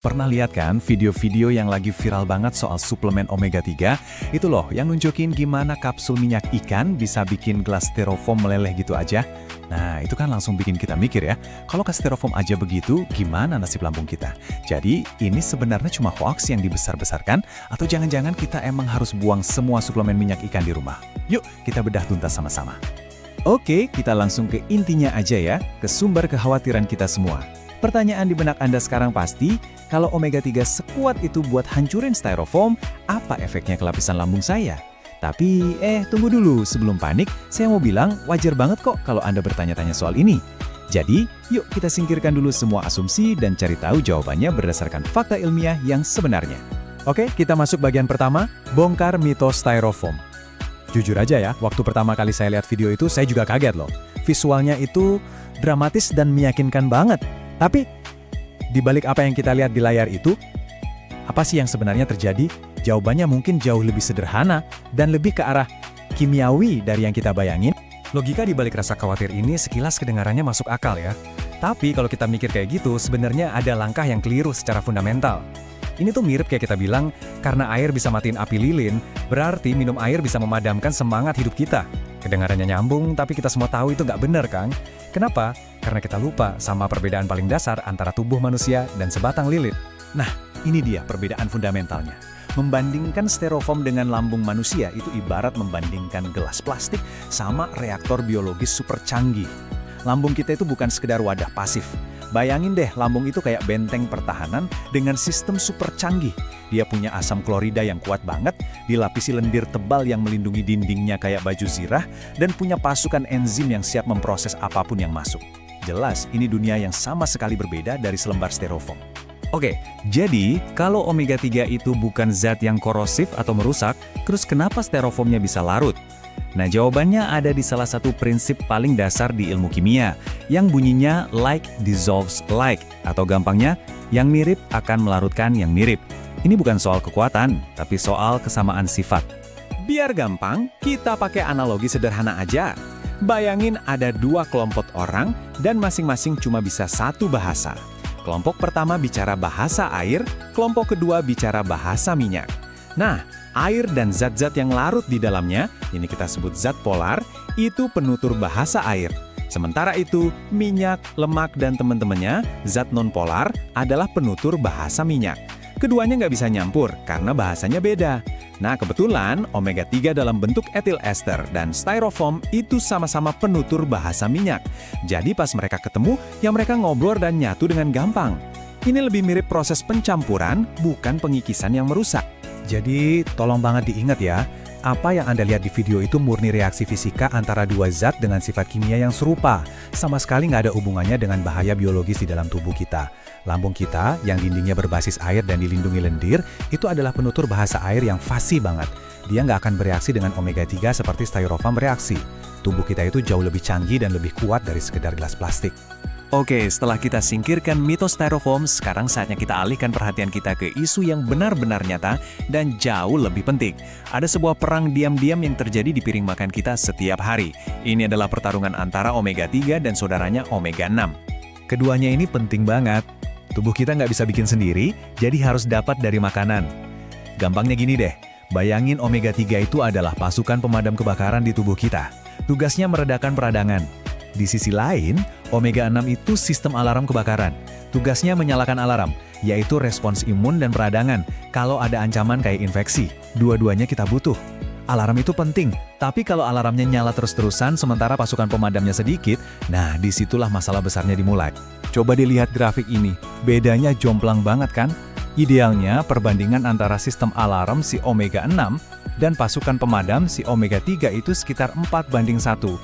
Pernah lihat kan video-video yang lagi viral banget soal suplemen omega 3? Itu loh yang nunjukin gimana kapsul minyak ikan bisa bikin gelas styrofoam meleleh gitu aja. Nah, itu kan langsung bikin kita mikir ya, kalau ke styrofoam aja begitu, gimana nasib lambung kita? Jadi, ini sebenarnya cuma hoax yang dibesar-besarkan, atau jangan-jangan kita emang harus buang semua suplemen minyak ikan di rumah? Yuk, kita bedah tuntas sama-sama. Oke, kita langsung ke intinya aja ya, ke sumber kekhawatiran kita semua. Pertanyaan di benak Anda sekarang pasti, kalau omega 3 sekuat itu buat hancurin styrofoam, apa efeknya ke lapisan lambung saya? Tapi, tunggu dulu, sebelum panik, saya mau bilang wajar banget kok kalau Anda bertanya-tanya soal ini. Jadi, yuk kita singkirkan dulu semua asumsi dan cari tahu jawabannya berdasarkan fakta ilmiah yang sebenarnya. Oke, kita masuk bagian pertama, bongkar mitos styrofoam. Jujur aja ya, waktu pertama kali saya lihat video itu, saya juga kaget loh. Visualnya itu dramatis dan meyakinkan banget. Tapi, di balik apa yang kita lihat di layar itu, apa sih yang sebenarnya terjadi? Jawabannya mungkin jauh lebih sederhana dan lebih ke arah kimiawi dari yang kita bayangin. Logika di balik rasa khawatir ini sekilas kedengarannya masuk akal ya. Tapi kalau kita mikir kayak gitu, sebenarnya ada langkah yang keliru secara fundamental. Ini tuh mirip kayak kita bilang, karena air bisa matiin api lilin, berarti minum air bisa memadamkan semangat hidup kita. Kedengarannya nyambung, tapi kita semua tahu itu nggak benar kan? Kenapa? Karena kita lupa sama perbedaan paling dasar antara tubuh manusia dan sebatang lilin. Nah, ini dia perbedaan fundamentalnya. Membandingkan styrofoam dengan lambung manusia itu ibarat membandingkan gelas plastik sama reaktor biologis super canggih. Lambung kita itu bukan sekedar wadah pasif. Bayangin deh, lambung itu kayak benteng pertahanan dengan sistem super canggih. Dia punya asam klorida yang kuat banget, dilapisi lendir tebal yang melindungi dindingnya kayak baju zirah, dan punya pasukan enzim yang siap memproses apapun yang masuk. Jelas, ini dunia yang sama sekali berbeda dari selembar styrofoam. Oke, jadi kalau omega 3 itu bukan zat yang korosif atau merusak, terus kenapa styrofoamnya bisa larut? Nah, jawabannya ada di salah satu prinsip paling dasar di ilmu kimia, yang bunyinya like dissolves like, atau gampangnya, yang mirip akan melarutkan yang mirip. Ini bukan soal kekuatan, tapi soal kesamaan sifat. Biar gampang, kita pakai analogi sederhana aja. Bayangin ada dua kelompok orang dan masing-masing cuma bisa satu bahasa. Kelompok pertama bicara bahasa air, kelompok kedua bicara bahasa minyak. Nah, air dan zat-zat yang larut di dalamnya, ini kita sebut zat polar, itu penutur bahasa air. Sementara itu, minyak, lemak, dan teman-temannya, zat non-polar, adalah penutur bahasa minyak. Keduanya nggak bisa nyampur karena bahasanya beda. Nah, kebetulan omega 3 dalam bentuk etil ester dan styrofoam itu sama-sama penutur bahasa minyak. Jadi pas mereka ketemu, ya mereka ngobrol dan nyatu dengan gampang. Ini lebih mirip proses pencampuran, bukan pengikisan yang merusak. Jadi, tolong banget diingat ya, apa yang Anda lihat di video itu murni reaksi fisika antara dua zat dengan sifat kimia yang serupa. Sama sekali nggak ada hubungannya dengan bahaya biologis di dalam tubuh kita. Lambung kita, yang dindingnya berbasis air dan dilindungi lendir, itu adalah penutur bahasa air yang fasih banget. Dia nggak akan bereaksi dengan omega 3 seperti styrofoam bereaksi. Tubuh kita itu jauh lebih canggih dan lebih kuat dari sekedar gelas plastik. Oke, setelah kita singkirkan mitos styrofoam, sekarang saatnya kita alihkan perhatian kita ke isu yang benar-benar nyata dan jauh lebih penting. Ada sebuah perang diam-diam yang terjadi di piring makan kita setiap hari. Ini adalah pertarungan antara omega 3 dan saudaranya omega 6. Keduanya ini penting banget. Tubuh kita nggak bisa bikin sendiri, jadi harus dapat dari makanan. Gampangnya gini deh, bayangin omega 3 itu adalah pasukan pemadam kebakaran di tubuh kita. Tugasnya meredakan peradangan. Di sisi lain, omega 6 itu sistem alarm kebakaran. Tugasnya menyalakan alarm, yaitu respons imun dan peradangan kalau ada ancaman kayak infeksi. Dua-duanya kita butuh. Alarm itu penting, tapi kalau alarmnya nyala terus-terusan sementara pasukan pemadamnya sedikit, nah disitulah masalah besarnya dimulai. Coba dilihat grafik ini, bedanya jomplang banget kan? Idealnya perbandingan antara sistem alarm si omega 6 dan pasukan pemadam si omega 3 itu sekitar 4:1.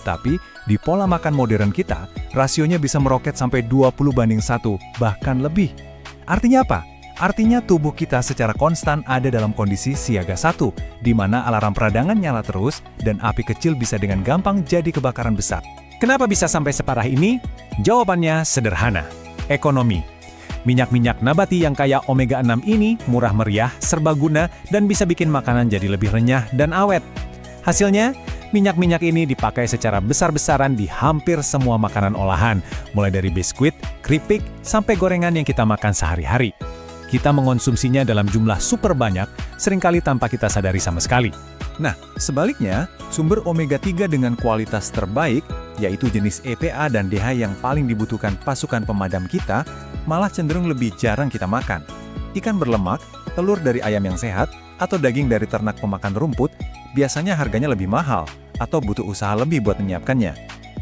Tapi, di pola makan modern kita, rasionya bisa meroket sampai 20:1, bahkan lebih. Artinya apa? Artinya tubuh kita secara konstan ada dalam kondisi siaga 1, di mana alarm peradangan nyala terus dan api kecil bisa dengan gampang jadi kebakaran besar. Kenapa bisa sampai separah ini? Jawabannya sederhana, ekonomi. Minyak-minyak nabati yang kaya omega 6 ini murah meriah, serbaguna, dan bisa bikin makanan jadi lebih renyah dan awet. Hasilnya, Minyak-minyak ini dipakai secara besar-besaran di hampir semua makanan olahan, mulai dari biskuit, keripik, sampai gorengan yang kita makan sehari-hari. Kita mengonsumsinya dalam jumlah super banyak, seringkali tanpa kita sadari sama sekali. Nah, sebaliknya, sumber omega-3 dengan kualitas terbaik, yaitu jenis EPA dan DHA yang paling dibutuhkan pasukan pemadam kita, malah cenderung lebih jarang kita makan. Ikan berlemak, telur dari ayam yang sehat, atau daging dari ternak pemakan rumput, biasanya harganya lebih mahal, atau butuh usaha lebih buat menyiapkannya.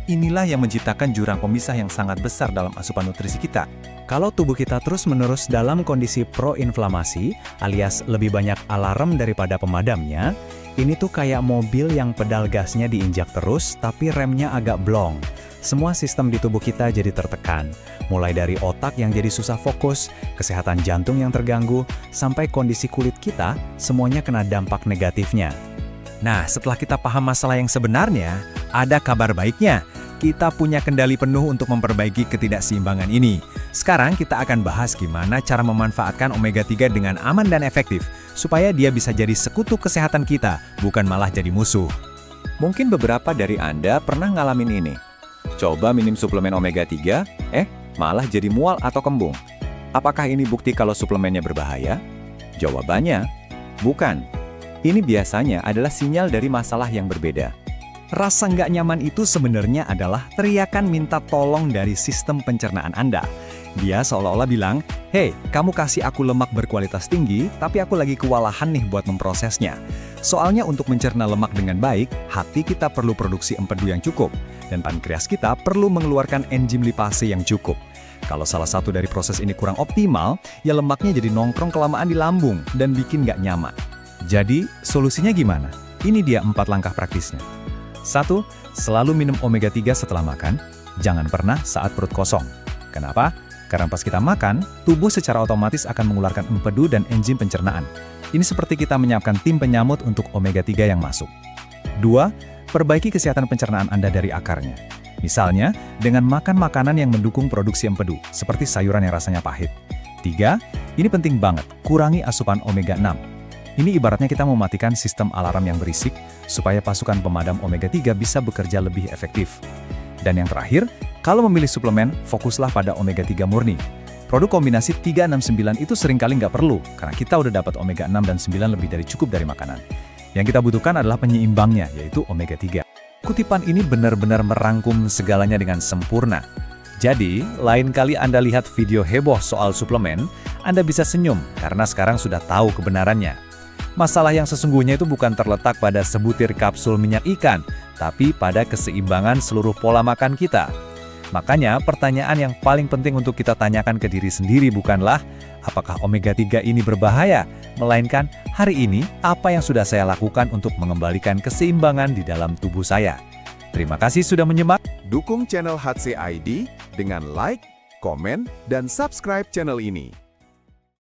Inilah yang menciptakan jurang pemisah yang sangat besar dalam asupan nutrisi kita. Kalau tubuh kita terus-menerus dalam kondisi proinflamasi, alias lebih banyak alarm daripada pemadamnya, ini tuh kayak mobil yang pedal gasnya diinjak terus, tapi remnya agak blong. Semua sistem di tubuh kita jadi tertekan, mulai dari otak yang jadi susah fokus, kesehatan jantung yang terganggu, sampai kondisi kulit kita, semuanya kena dampak negatifnya. Nah, setelah kita paham masalah yang sebenarnya, ada kabar baiknya. Kita punya kendali penuh untuk memperbaiki ketidakseimbangan ini. Sekarang kita akan bahas gimana cara memanfaatkan omega-3 dengan aman dan efektif, supaya dia bisa jadi sekutu kesehatan kita, bukan malah jadi musuh. Mungkin beberapa dari Anda pernah ngalamin ini. Coba minum suplemen omega-3, malah jadi mual atau kembung. Apakah ini bukti kalau suplemennya berbahaya? Jawabannya, bukan. Ini biasanya adalah sinyal dari masalah yang berbeda. Rasa nggak nyaman itu sebenarnya adalah teriakan minta tolong dari sistem pencernaan Anda. Dia seolah-olah bilang, "Hei, kamu kasih aku lemak berkualitas tinggi, tapi aku lagi kewalahan nih buat memprosesnya." Soalnya untuk mencerna lemak dengan baik, hati kita perlu produksi empedu yang cukup, dan pankreas kita perlu mengeluarkan enzim lipase yang cukup. Kalau salah satu dari proses ini kurang optimal, ya lemaknya jadi nongkrong kelamaan di lambung dan bikin nggak nyaman. Jadi, solusinya gimana? Ini dia 4 langkah praktisnya. 1. Selalu minum omega-3 setelah makan. Jangan pernah saat perut kosong. Kenapa? Karena pas kita makan, tubuh secara otomatis akan mengeluarkan empedu dan enzim pencernaan. Ini seperti kita menyiapkan tim penyamut untuk omega-3 yang masuk. 2. Perbaiki kesehatan pencernaan Anda dari akarnya. Misalnya, dengan makan makanan yang mendukung produksi empedu, seperti sayuran yang rasanya pahit. 3. Ini penting banget, kurangi asupan omega-6. Ini ibaratnya kita mematikan sistem alarm yang berisik, supaya pasukan pemadam omega-3 bisa bekerja lebih efektif. Dan yang terakhir, kalau memilih suplemen, fokuslah pada omega-3 murni. Produk kombinasi 369 itu seringkali nggak perlu, karena kita udah dapat omega-6 dan 9 lebih dari cukup dari makanan. Yang kita butuhkan adalah penyeimbangnya, yaitu omega-3. Kutipan ini benar-benar merangkum segalanya dengan sempurna. Jadi, lain kali Anda lihat video heboh soal suplemen, Anda bisa senyum, karena sekarang sudah tahu kebenarannya. Masalah yang sesungguhnya itu bukan terletak pada sebutir kapsul minyak ikan, tapi pada keseimbangan seluruh pola makan kita. Makanya, pertanyaan yang paling penting untuk kita tanyakan ke diri sendiri bukanlah, apakah omega-3 ini berbahaya? Melainkan, hari ini, apa yang sudah saya lakukan untuk mengembalikan keseimbangan di dalam tubuh saya? Terima kasih sudah menyimak. Dukung channel HC ID dengan like, komen, dan subscribe channel ini.